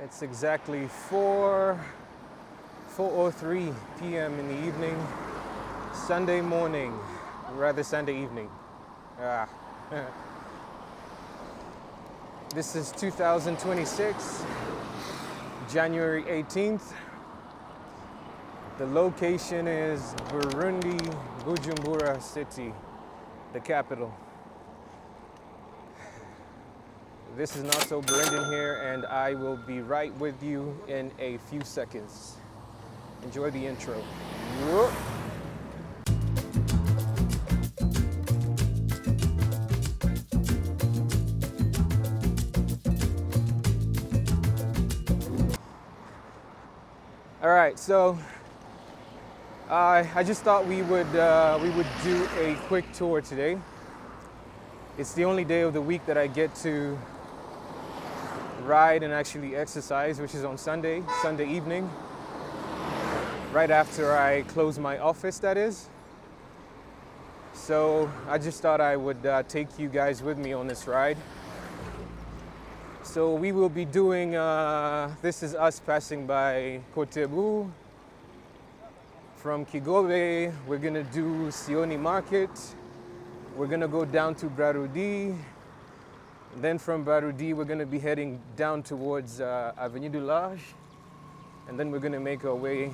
It's exactly 4:03 p.m. in the evening, Sunday morning, rather Sunday evening. Ah. This is 2026, January 18th. The location is Burundi, Bujumbura city, the capital. This is Not.So.Burundian here, and I will be right with you in a few seconds. Enjoy the intro. Whoop. All right, so I just thought we would do a quick tour today. It's the only day of the week that I get to ride and actually exercise, which is on Sunday evening, right after I close my office, that is. So I just thought I would take you guys with me on this ride. So we will be doing, this is us passing by Quartier Kigobe. From Kigobe, we're gonna do Sioni Market. We're gonna go down to Burundi. Then from Burundi, we're gonna be heading down towards Avenue du Large. And then we're gonna make our way,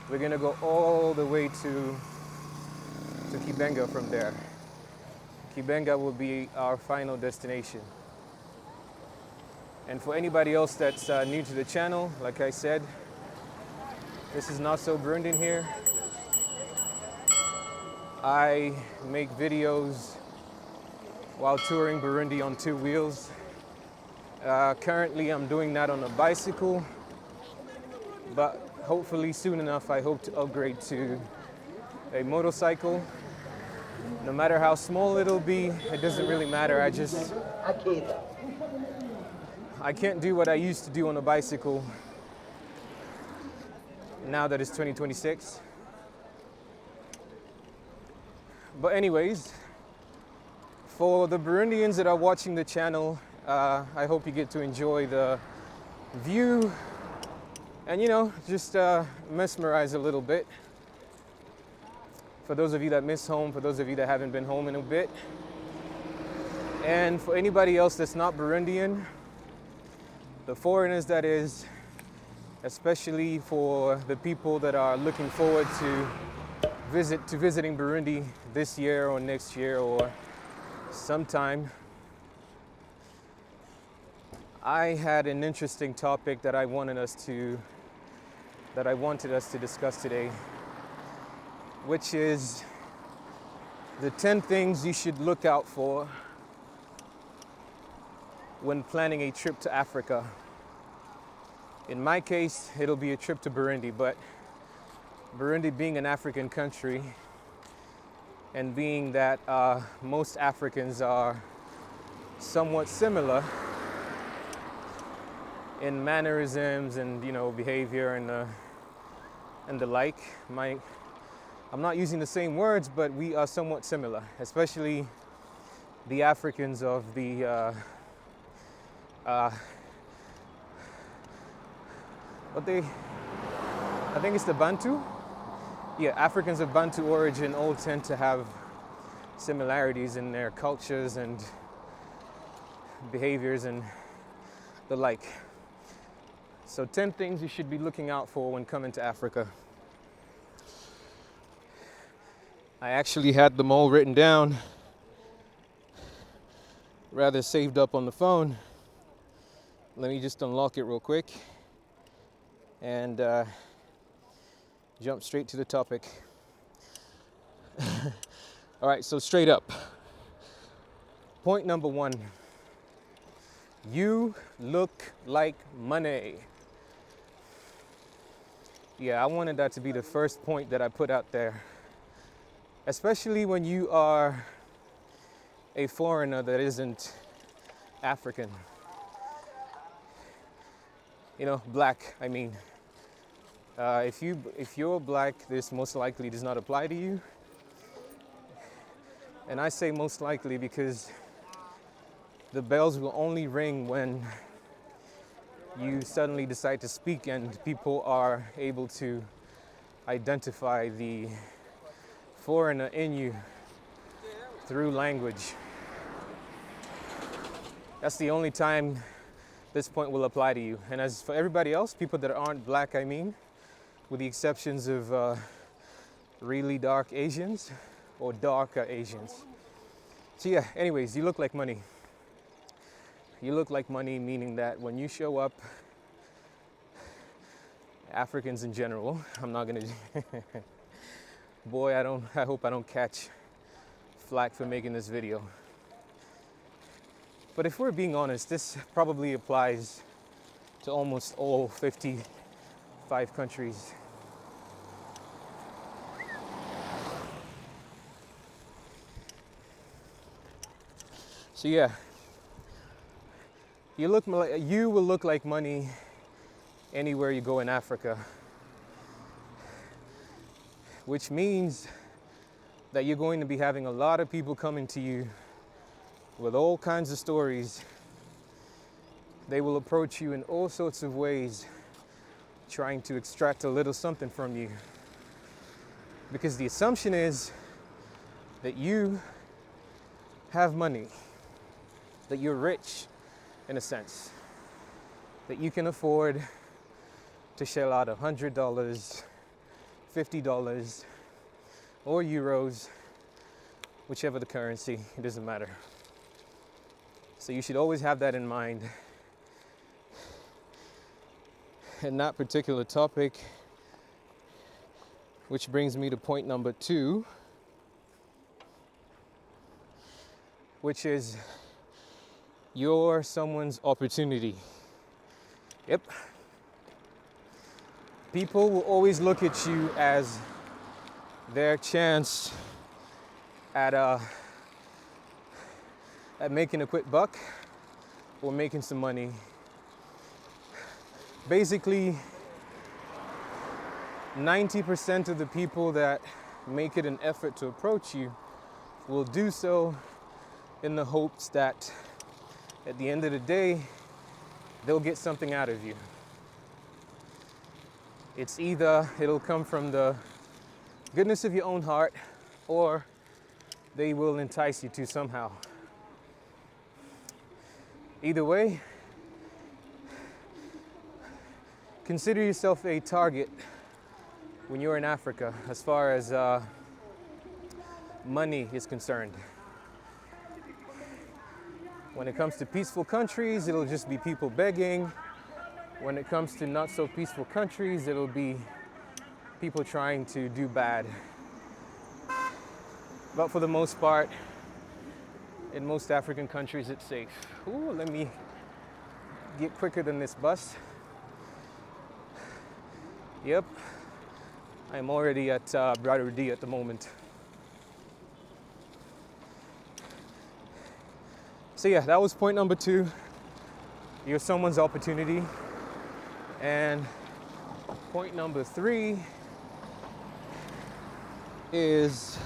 we're gonna go all the way to Kibenga from there. Kibenga will be our final destination. And for anybody else that's new to the channel, like I said, this is Not.So.Burundian here. I make videos while touring Burundi on two wheels. Currently I'm doing that on a bicycle, but hopefully soon enough I hope to upgrade to a motorcycle. No matter how small it'll be, it doesn't really matter. I can't do what I used to do on a bicycle now that it's 2026. But anyways, for the Burundians that are watching the channel, I hope you get to enjoy the view and, you know, just mesmerize a little bit. For those of you that miss home, for those of you that haven't been home in a bit, and for anybody else that's not Burundian, the foreigners that is, especially for the people that are looking forward to visiting Burundi this year or next year or sometime. I had an interesting topic that I wanted us to discuss today, which is the 10 things you should look out for when planning a trip to Africa. In my case, it'll be a trip to Burundi, but Burundi being an African country and being that most Africans are somewhat similar in mannerisms and, you know, behavior and the like. I'm not using the same words, but we are somewhat similar, especially the Africans of the I think it's the Bantu. Yeah, Africans of Bantu origin all tend to have similarities in their cultures and behaviors and the like. So 10 things you should be looking out for when coming to Africa. I actually had them all written down, rather saved up on the phone. Let me just unlock it real quick and jump straight to the topic. All right, so straight up. Point number 1, you look like money. Yeah, I wanted that to be the first point that I put out there, especially when you are a foreigner that isn't African. You know, black, I mean. If you're black, this most likely does not apply to you. And I say most likely because the bells will only ring when you suddenly decide to speak and people are able to identify the foreigner in you through language. That's the only time this point will apply to you. And as for everybody else, people that aren't black, I mean, with the exceptions of really dark Asians or darker Asians. So yeah, anyways, you look like money. You look like money, meaning that when you show up, Africans in general, I'm not gonna, boy, I hope I don't catch flack for making this video. But if we're being honest, this probably applies to almost all 55 countries. So yeah, you will look like money anywhere you go in Africa, which means that you're going to be having a lot of people coming to you with all kinds of stories. They will approach you in all sorts of ways, trying to extract a little something from you. Because the assumption is that you have money, that you're rich in a sense, that you can afford to shell out $100, $50, or euros, whichever the currency, it doesn't matter. So you should always have that in mind. And that particular topic, which brings me to point number 2, which is you're someone's opportunity. Yep. People will always look at you as their chance at making a quick buck or making some money. Basically, 90% of the people that make it an effort to approach you will do so in the hopes that at the end of the day, they'll get something out of you. It's either it'll come from the goodness of your own heart, or they will entice you to somehow. Either way, consider yourself a target when you're in Africa as far as money is concerned. When it comes to peaceful countries, it'll just be people begging. When it comes to not so peaceful countries, it'll be people trying to do bad. But for the most part, in most African countries, it's safe. Ooh, let me get quicker than this bus. Yep, I'm already at Bujumbura-Burundi at the moment. So yeah, that was point number 2. You're someone's opportunity. And point number 3 is,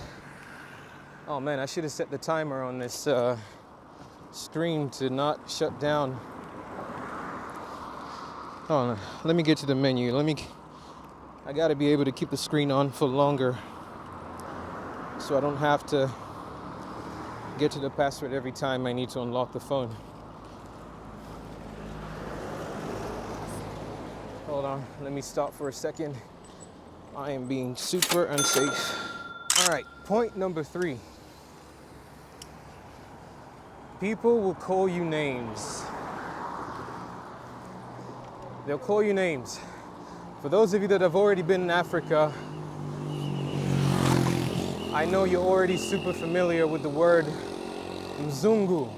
oh man, I should have set the timer on this stream to not shut down. Oh, let me get to the menu. I gotta be able to keep the screen on for longer so I don't have to get to the password every time I need to unlock the phone. Hold on, let me stop for a second. I am being super unsafe. All right, point number 3. People will call you names. They'll call you names. For those of you that have already been in Africa, I know you're already super familiar with the word Mzungu.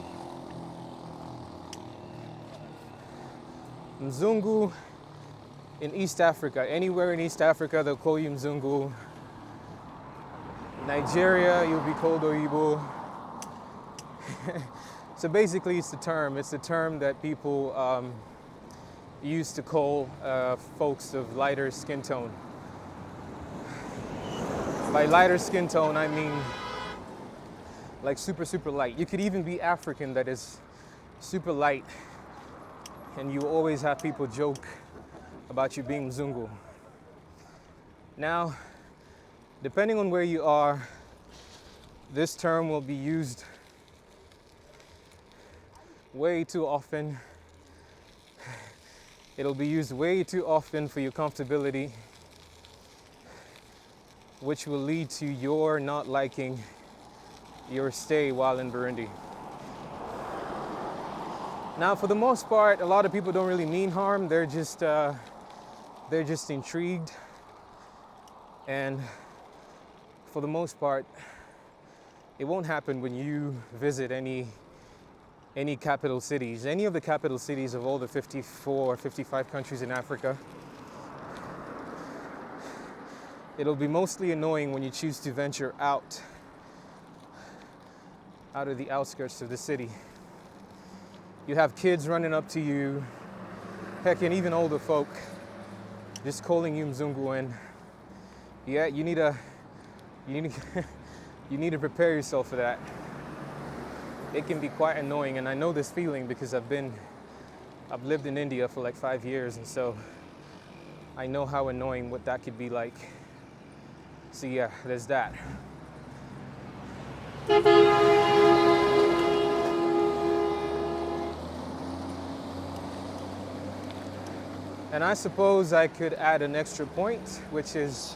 Mzungu in East Africa. Anywhere in East Africa, they'll call you Mzungu. Nigeria, you'll be called Oyibo. So basically, it's the term that people used to call folks of lighter skin tone. By lighter skin tone, I mean like super, super light. You could even be African that is super light and you always have people joke about you being Mzungu. Now, depending on where you are, this term will be used way too often. It'll be used way too often for your comfortability, which will lead to your not liking your stay while in Burundi. Now, for the most part, a lot of people don't really mean harm. They're just intrigued, and for the most part, it won't happen when you visit any capital cities, any of the capital cities of all the 54, 55 countries in Africa. It'll be mostly annoying when you choose to venture out of the outskirts of the city. You have kids running up to you, heck, and even older folk just calling you Mzungu, and yeah, you need to prepare yourself for that. It can be quite annoying, and I know this feeling because I've lived in India for like 5 years, and so I know how annoying what that could be like. So yeah, there's that. And I suppose I could add an extra point, which is,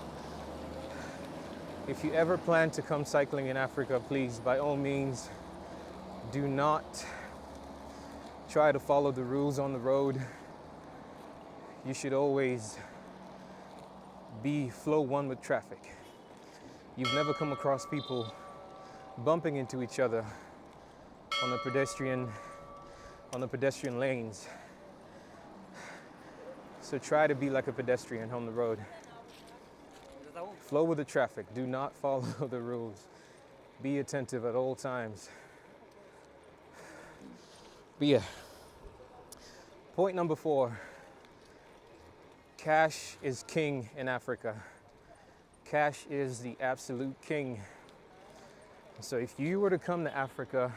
if you ever plan to come cycling in Africa, please, by all means, do not try to follow the rules on the road. You should always flow one with traffic. You've never come across people bumping into each other on the pedestrian lanes. So try to be like a pedestrian on the road. Flow with the traffic. Do not follow the rules. Be attentive at all times. But yeah. Point number 4. Cash is king in Africa. Cash is the absolute king. So if you were to come to Africa,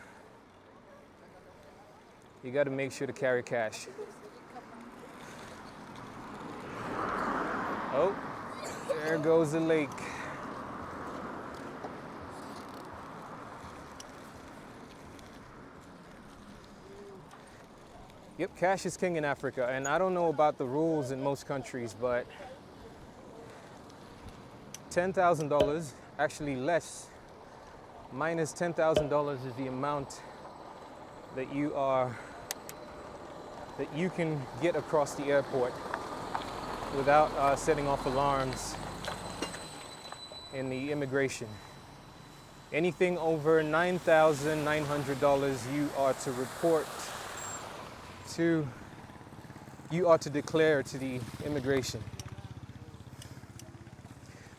you got to make sure to carry cash. Oh, there goes the lake. Yep, cash is king in Africa, and I don't know about the rules in most countries, but $10,000, actually less, minus $10,000 is the amount that you can get across the airport without setting off alarms in the immigration. Anything over $9,900, you ought to declare to the immigration.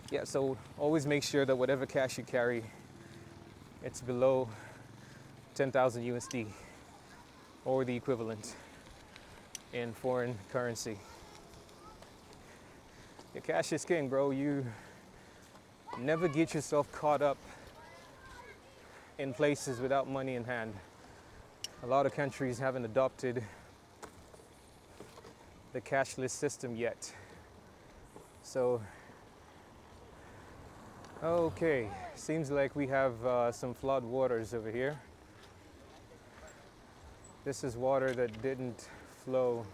Yeah, so always make sure that whatever cash you carry, it's below 10,000 USD or the equivalent in foreign currency. Your cash is king, bro. You never get yourself caught up in places without money in hand. A lot of countries haven't adopted the cashless system yet. So, okay, seems like we have some flood waters over here. This is water that didn't flow,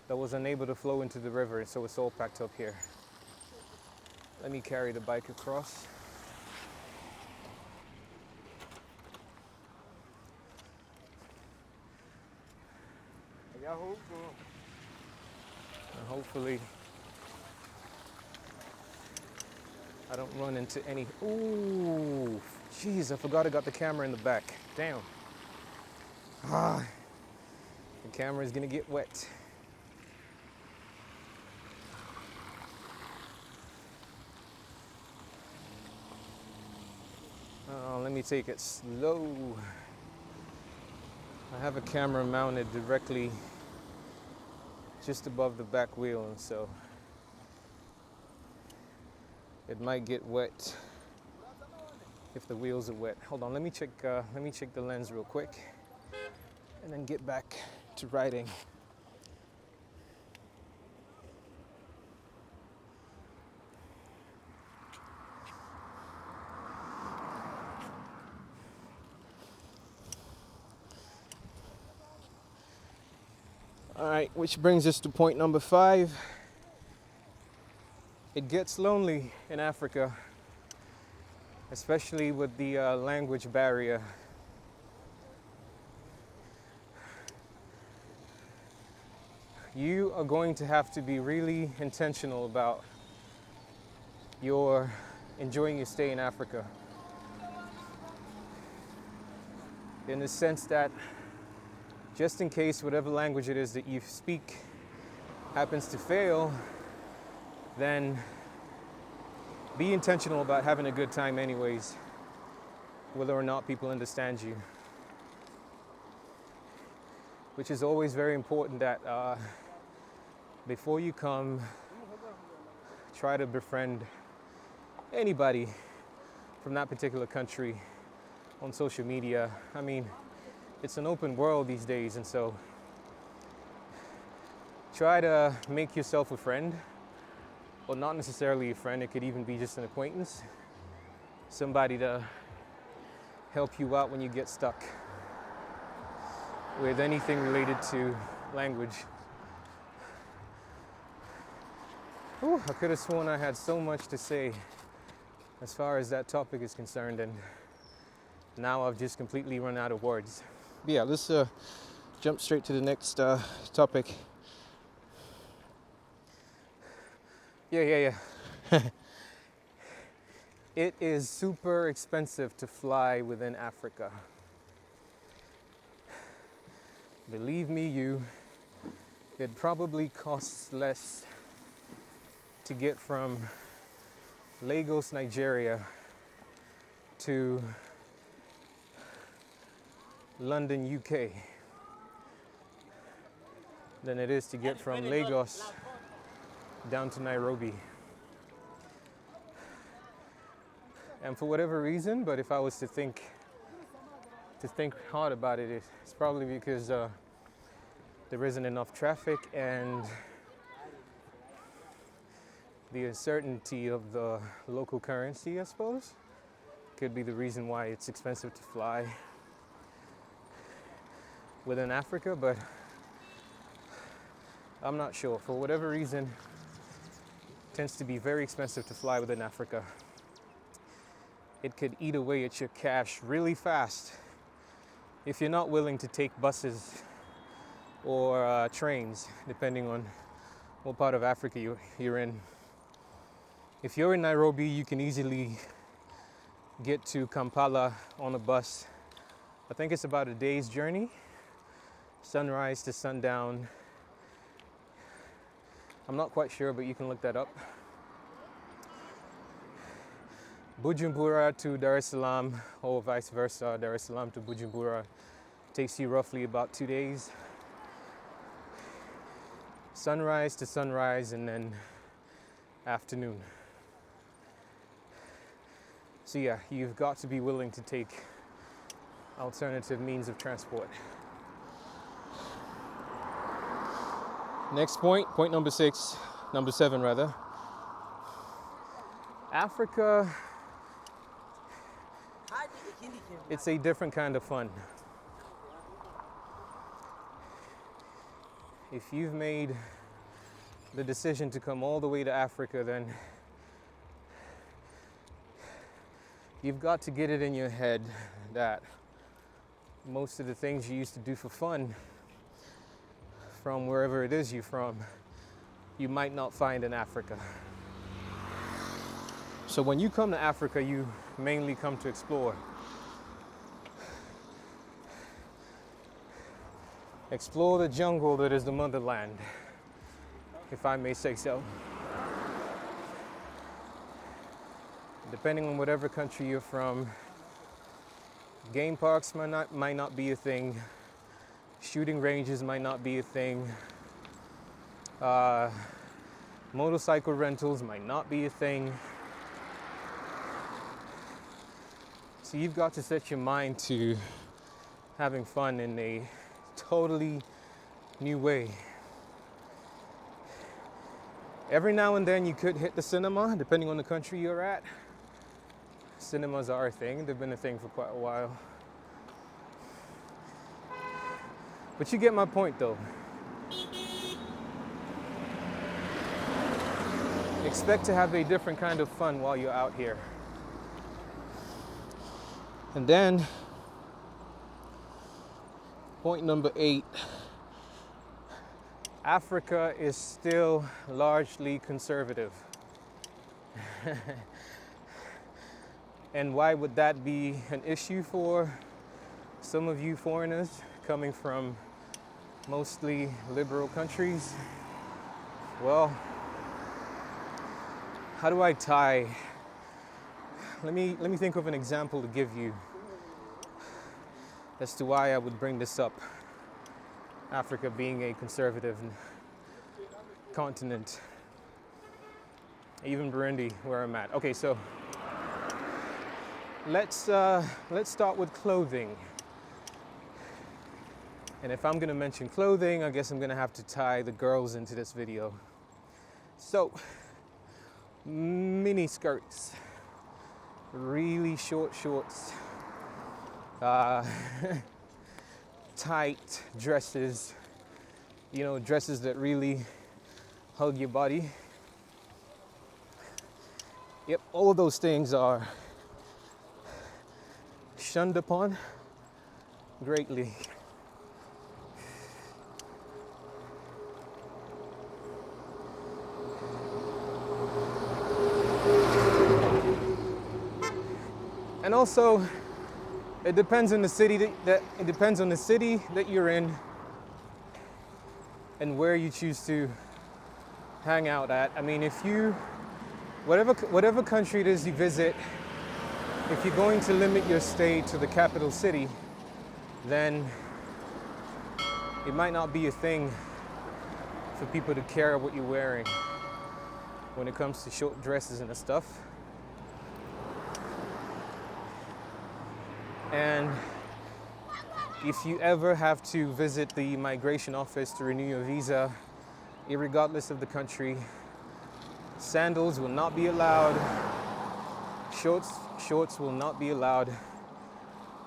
that was unable to flow into the river, so it's all packed up here. Let me carry the bike across. And hopefully I don't run into any. Ooh, jeez, I forgot I got the camera in the back. Damn. The camera is gonna get wet. Let me take it slow. I have a camera mounted directly just above the back wheel, and so it might get wet if the wheels are wet. Hold on, let me check the lens real quick and then get back to riding. All right, which brings us to point number 5. It gets lonely in Africa, especially with the language barrier. You are going to have to be really intentional about your enjoying your stay in Africa, in the sense that just in case whatever language it is that you speak happens to fail, then be intentional about having a good time anyways, whether or not people understand you. Which is always very important that before you come, try to befriend anybody from that particular country on social media. I mean, it's an open world these days, and so try to make yourself a friend. Well, not necessarily a friend, it could even be just an acquaintance. Somebody to help you out when you get stuck with anything related to language. Ooh, I could have sworn I had so much to say as far as that topic is concerned, and now I've just completely run out of words. Yeah, let's jump straight to the next topic. Yeah. It is super expensive to fly within Africa. Believe me, it probably costs less to get from Lagos, Nigeria to London, UK than it is to get from Lagos down to Nairobi. And for whatever reason, but if I was to think hard about it, it's probably because there isn't enough traffic, and the uncertainty of the local currency, I suppose, could be the reason why it's expensive to fly within Africa, but I'm not sure. For whatever reason, it tends to be very expensive to fly within Africa. It could eat away at your cash really fast if you're not willing to take buses or trains, depending on what part of Africa you're in. If you're in Nairobi, you can easily get to Kampala on a bus. I think it's about a day's journey, sunrise to sundown. I'm not quite sure, but you can look that up. Bujumbura to Dar es Salaam, or vice versa, Dar es Salaam to Bujumbura, takes you roughly about 2 days. Sunrise to sunrise, and then afternoon. So yeah, you've got to be willing to take alternative means of transport. Next point number 7 rather. Africa, it's a different kind of fun. If you've made the decision to come all the way to Africa, then you've got to get it in your head that most of the things you used to do for fun from wherever it is you're from, you might not find in Africa. So when you come to Africa, you mainly come to explore. Explore the jungle that is the motherland, if I may say so. Depending on whatever country you're from, game parks might not be a thing. Shooting ranges might not be a thing. Motorcycle rentals might not be a thing. So you've got to set your mind to having fun in a totally new way. Every now and then you could hit the cinema, depending on the country you're at. Cinemas are a thing. They've been a thing for quite a while. But you get my point though. expect to have a different kind of fun while you're out here. And then, point number 8, Africa is still largely conservative. And why would that be an issue for some of you foreigners coming from mostly liberal countries? Well, how do I tie? Let me think of an example to give you as to why I would bring this up. Africa being a conservative continent, even Burundi, where I'm at. Okay, so let's start with clothing. And if I'm gonna mention clothing, I guess I'm gonna have to tie the girls into this video. So, mini skirts, really short shorts, tight dresses, you know, dresses that really hug your body. Yep, all of those things are shunned upon greatly. And also, it depends on the city that you're in and where you choose to hang out at. I mean, if you, whatever country it is you visit, if you're going to limit your stay to the capital city, then it might not be a thing for people to care what you're wearing when it comes to short dresses and stuff. And if you ever have to visit the migration office to renew your visa, irregardless of the country, sandals will not be allowed, shorts will not be allowed,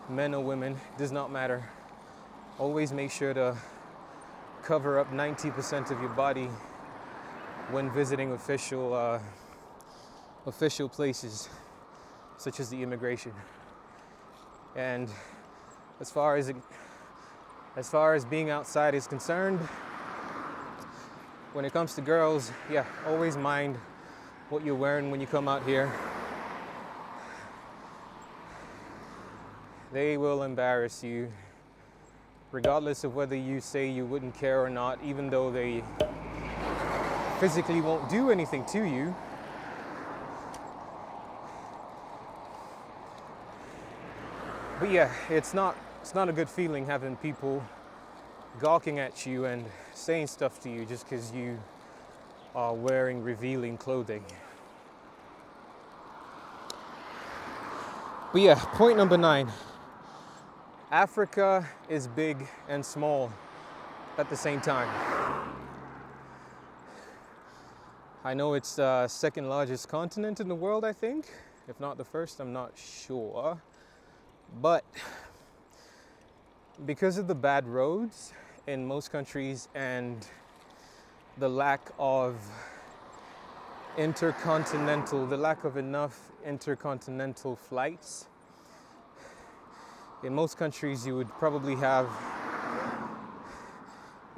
men or women, does not matter. Always make sure to cover up 90% of your body when visiting official places, such as the immigration. And as far as being outside is concerned, when it comes to girls, yeah, always mind what you're wearing when you come out here. They will embarrass you, regardless of whether you say you wouldn't care or not, even though they physically won't do anything to you. But yeah, it's not a good feeling having people gawking at you and saying stuff to you just because you are wearing revealing clothing. But yeah, point number 9. Africa is big and small at the same time. I know it's the second largest continent in the world, I think. If not the first, I'm not sure. But because of the bad roads in most countries and the lack of enough intercontinental flights, in most countries you would probably have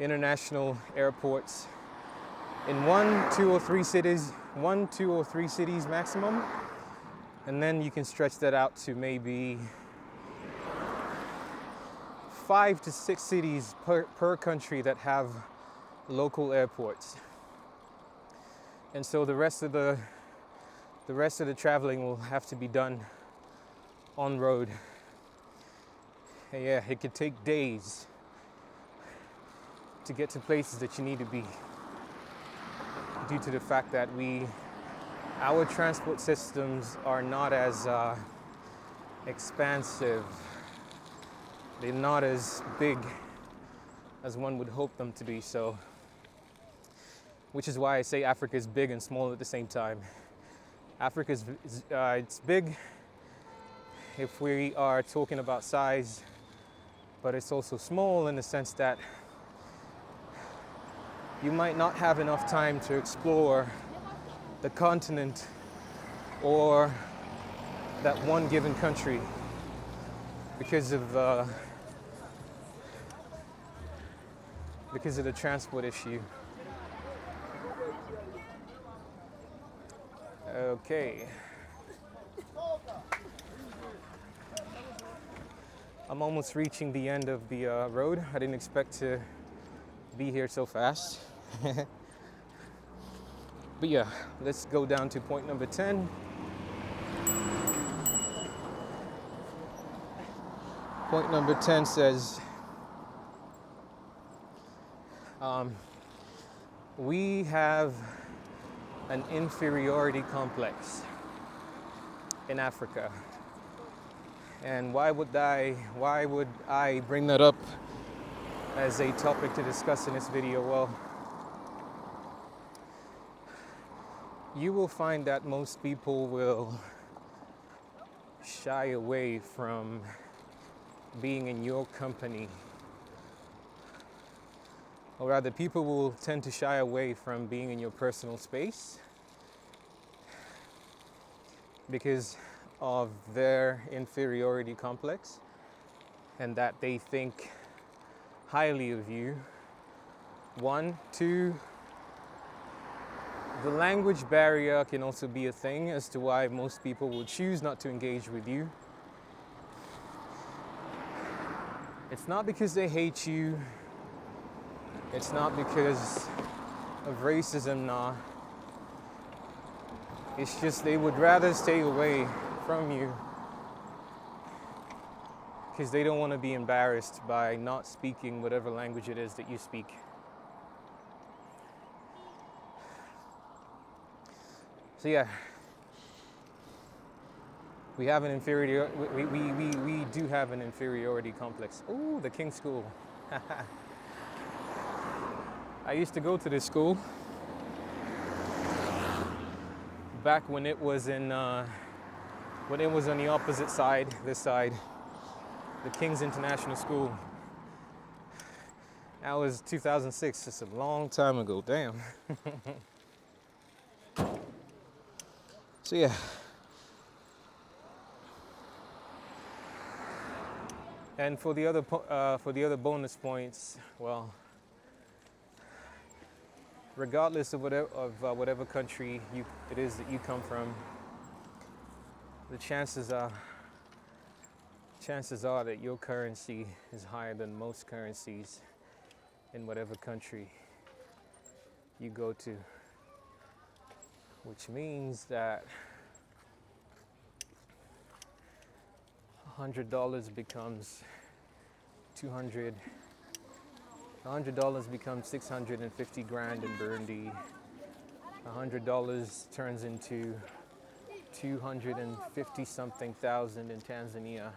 international airports in 1, 2, or 3 cities maximum, and then you can stretch that out to maybe 5 to 6 cities per country that have local airports. And so the rest of the traveling will have to be done on road. And yeah, it could take days to get to places that you need to be, due to the fact that our transport systems are not as expansive. They're not as big as one would hope them to be, so, which is why I say Africa is big and small at the same time. Africa is it's big if we are talking about size, but it's also small in the sense that you might not have enough time to explore the continent or that one given country because of the transport issue. Okay. I'm almost reaching the end of the road. I didn't expect to be here so fast. But yeah, let's go down to point number 10. Point number 10 says, we have an inferiority complex in Africa. And why would I bring that up as a topic to discuss in this video? Well, you will find that most people will shy away from being in your company. Or rather, people will tend to shy away from being in your personal space because of their inferiority complex and that they think highly of you. 1, 2, the language barrier can also be a thing as to why most people will choose not to engage with you. It's not because they hate you. It's not because of racism, nah. It's just they would rather stay away from you because they don't want to be embarrassed by not speaking whatever language it is that you speak. So yeah, we have an inferiority. We do have an inferiority complex. Ooh, the King School. I used to go to this school back when it was in when it was on the opposite side, this side, the King's International School. That was 2006. It's a long time ago. Damn. So yeah. And for the other bonus points, well, regardless of whatever country it is that you come from, the chances are that your currency is higher than most currencies in whatever country you go to, which means that $100 becomes $200. $100 becomes 650 grand in Burundi. $100 turns into 250 something thousand in Tanzania.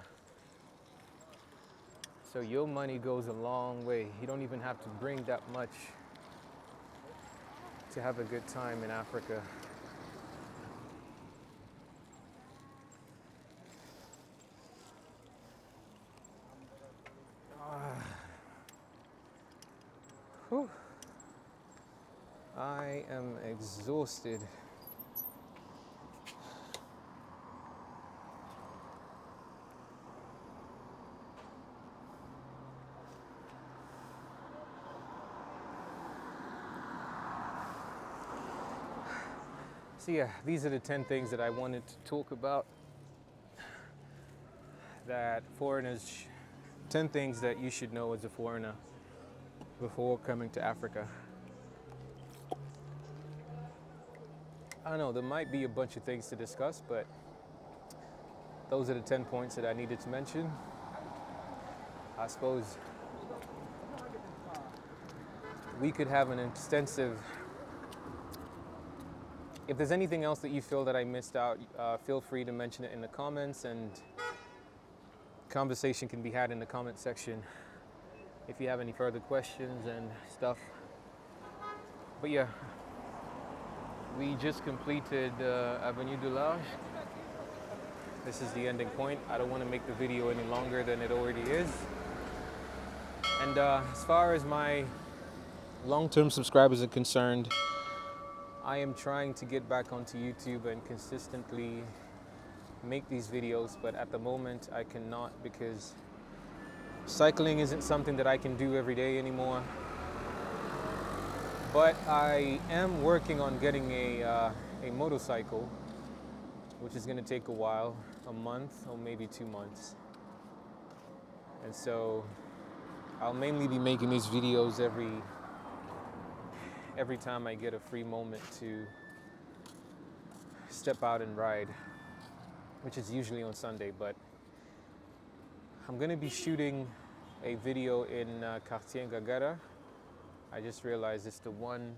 So your money goes a long way. You don't even have to bring that much to have a good time in Africa. Whew. I am exhausted. So yeah, these are the 10 things that I wanted to talk about, that foreigners, 10 things that you should know as a foreigner before coming to Africa. I don't know, there might be a bunch of things to discuss, but those are the 10 points that I needed to mention. I suppose we could have an extensive, if there's anything else that you feel that I missed out, feel free to mention it in the comments, and conversation can be had in the comment section if you have any further questions and stuff. But yeah, we just completed Avenue du Large. This is the ending point. I don't want to make the video any longer than it already is. And as far as my long-term subscribers are concerned, I am trying to get back onto YouTube and consistently make these videos, but at the moment I cannot because cycling isn't something that I can do every day anymore. But I am working on getting a motorcycle, which is going to take a while, a month or maybe 2 months. And so I'll mainly be making these videos every time I get a free moment to step out and ride, which is usually on Sunday. But I'm going to be shooting a video in Quartier Kigobe. I just realized it's the one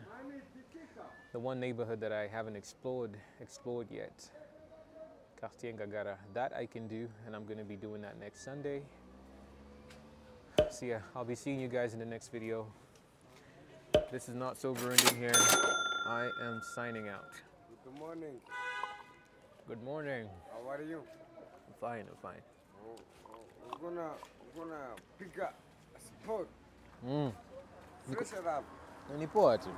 neighborhood that I haven't explored yet. Quartier Kigobe. That I can do, and I'm going to be doing that next Sunday. So yeah, I'll be seeing you guys in the next video. This is Not.So.Burundian here. I am signing out. Good morning. Good morning. How are you? I'm fine. We're gonna pick up a spot. Fresh it up. Não importa.